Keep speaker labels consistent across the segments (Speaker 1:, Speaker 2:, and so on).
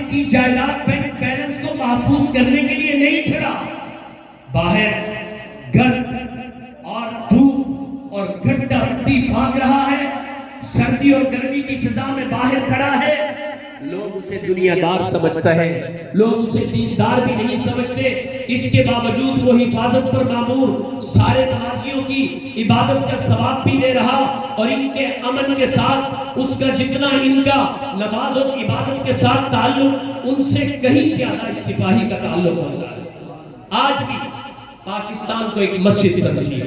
Speaker 1: کسی جائیداد bank balance کو محفوظ کرنے کے لیے نہیں کھڑا. باہر گرد اور دھوپ اور گھٹا مٹی بھاگ رہا ہے, سردی اور گرمی کی فضا میں باہر کھڑا ہے. لوگ اسے دنیا دار سمجھتا ہے, لوگ اسے دیندار بھی نہیں سمجھتے. اس کے باوجود وہ حفاظت پر مامور, سارے نمازیوں کی عبادت کا ثواب بھی دے رہا, اور ان کے امن کے ساتھ اس کا جتنا ان کا نماز اور عبادت کے ساتھ تعلق, ان سے کہیں زیادہ اس سپاہی کا تعلق ہوتا ہے. آج بھی پاکستان کو ایک مسجد سمجھیے,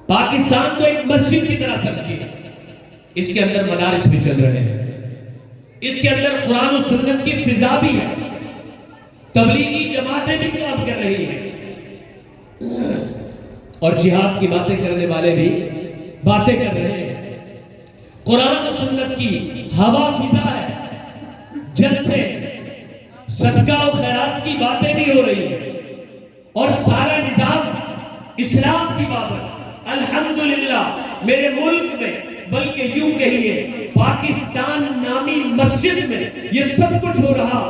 Speaker 1: پاکستان کو ایک مسجد کی طرح سمجھیے. اس کے اندر مدارس بھی چل رہے ہیں, اس کے اندر قرآن و سنت کی فضا بھی ہے, تبلیغی جماعتیں بھی کام کر رہی ہیں, اور جہاد کی باتیں کرنے والے بھی باتیں کر رہے ہیں. قرآن و سنت کی ہوا فضا ہے, جلسے صدقہ و خیرات کی باتیں بھی ہو رہی ہیں, اور سارا نظام اسلام کی بابت. الحمدللہ میرے ملک میں, بلکہ یوں کہیے پاکستان نامی مسجد میں یہ سب کچھ ہو رہا,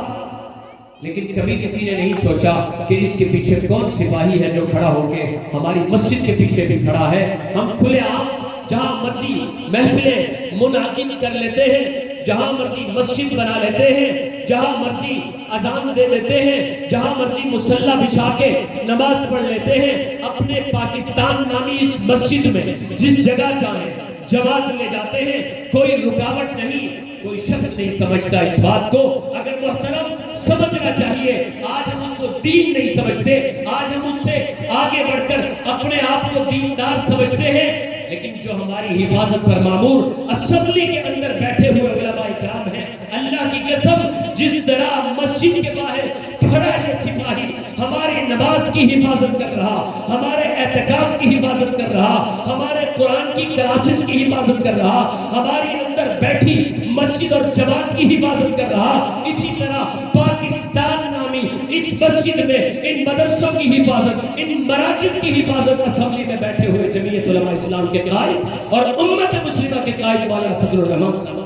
Speaker 1: لیکن کبھی کسی نے نہیں سوچا کہ اس کے پیچھے کون سپاہی ہے جو کھڑا ہو کے ہماری مسجد کے پیچھے بھی کھڑا ہے. ہم کھلے عام جہاں مرضی محفلیں منعقد کر لیتے ہیں, جہاں مرضی مسجد بنا لیتے ہیں, جہاں مرضی اذان دے لیتے ہیں, جہاں مرضی مصلی بچھا کے نماز پڑھ لیتے ہیں. اپنے پاکستان نامی اس مسجد میں جس جگہ چاہیں جماعت لے جاتے ہیں, کوئی رکاوٹ نہیں, کوئی شخص نہیں سمجھتا اس بات کو. اگر محترم سمجھنا چاہیے, آج ہم اس کو دین نہیں سمجھتے, آج ہم اس سے آگے بڑھ کر اپنے آپ کو دیندار سمجھتے ہیں, لیکن جو ہماری حفاظت پر مامور اسمبلی کے اندر بیٹھے ہوئے علماء کرام ہیں, اللہ کی قسم جس طرح مسجد کے باہر کھڑا ہے سپاہی ہماری نماز کی حفاظت کر رہا, ہمارے اعتکاف کی حفاظت کر رہا, ہمارے قرآن کی کلاسز کی حفاظت کر رہا, ہماری اندر بیٹھی مسجد اور جماعت کی حفاظت کر رہا, اسی طرح پاکستان نامی اس مسجد میں ان مدرسوں کی حفاظت, ان مراکز کی حفاظت اسمبلی میں بیٹھے ہوئے جمعیت علماء اسلام کے قائد اور امت مسلمہ کے قائد مولانا فضل الرحمان صاحب.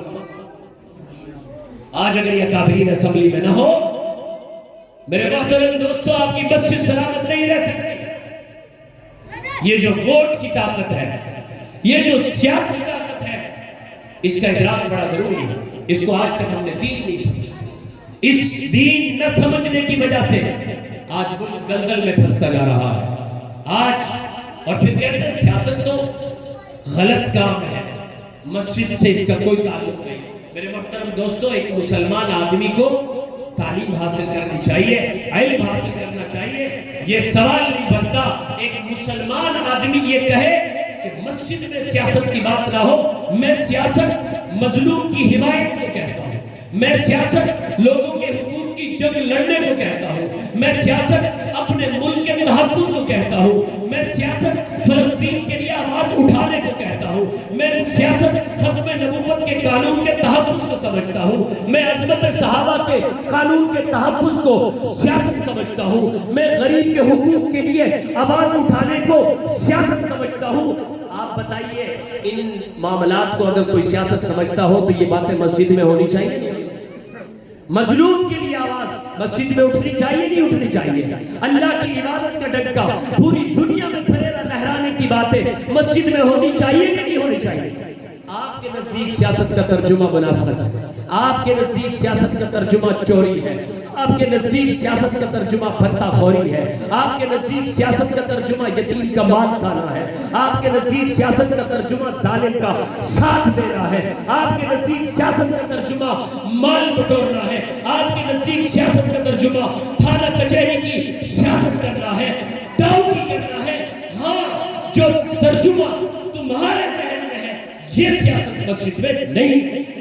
Speaker 1: آج اگر یہ اکابرین اسمبلی میں نہ ہو, میرے محترم دوستو, آپ کی مسجد سلامت نہیں رہ سکتی. یہ جو ووٹ کی طاقت ہے, یہ جو سیاسی طاقت ہے, اس کا ادراک بڑا ضروری ہے. اس کو آج تک ہم نے دین نہیں سمجھا. اس دین نہ سمجھنے کی وجہ سے آج ملک دلدل میں پھنستا جا رہا ہے. آج اور پھر کہتے ہیں سیاست تو غلط کام ہے, مسجد سے اس کا کوئی تعلق نہیں. میرے محترم دوستو, ایک مسلمان آدمی کو تعلیم حاصل کرنی چاہیے, علم حاصل کرنا چاہیے. یہ سوال نہیں بنتا ایک مسلمان آدمی یہ کہے کہ مسجد میں سیاست کی بات نہ ہو. میں سیاست مظلوم کی حمایت کو کہتا ہوں, میں سیاست لوگوں کے حقوق کی جنگ لڑنے کو کہتا ہوں, میں سیاست اپنے ملک کے تحفظ کو کہتا ہوں, میں سیاست فلسطین کے لیے آواز اٹھانے کو کہتا ہوں, میں سیاست ختم نبوت کے قانون کے تحفظ کو سمجھتا ہوں, میں عظمت صحابہ کے قانون کے تحفظ کو سیاست سمجھتا ہوں, میں غریب کے حقوق کے لیے آواز اٹھانے کو سیاست سمجھتا ہوں. آپ بتائیے ان معاملات کو اگر کوئی سیاست سمجھتا ہو تو یہ باتیں مسجد میں ہونی چاہیے؟ مظلوم کے لیے آواز مسجد میں اٹھنی چاہیے نہیں اٹھنی چاہیے؟ اللہ کی عبادت کا ڈنکا پوری دنیا میں پھیلا لہرانے کی باتیں مسجد میں ہونی چاہیے کہ نہیں ہونی چاہیے؟ آپ کے نزدیک سیاست کا ترجمہ منافقت ہے, آپ کے نزدیک سیاست کا ترجمہ چوری ہے, آپ کے نزدیک سیاست کا ترجمہ بھتہ خوری ہے, آپ کے نزدیک سیاست کا ترجمہ یتیم کا مال کھانا ہے, آپ کے نزدیک سیاست کا ترجمہ ظالم کا ساتھ دینا ہے, آپ کے نزدیک سیاست کا ترجمہ مال بٹورنا ہے, آپ کے نزدیک سیاست کا ترجمہ تھانہ کچہری کی سیاست کرنا ہے, ڈاؤری کرنا ہے. ہاں, جو ترجمہ تمہارے ذہن میں ہے یہ سیاست مسجد میں نہیں.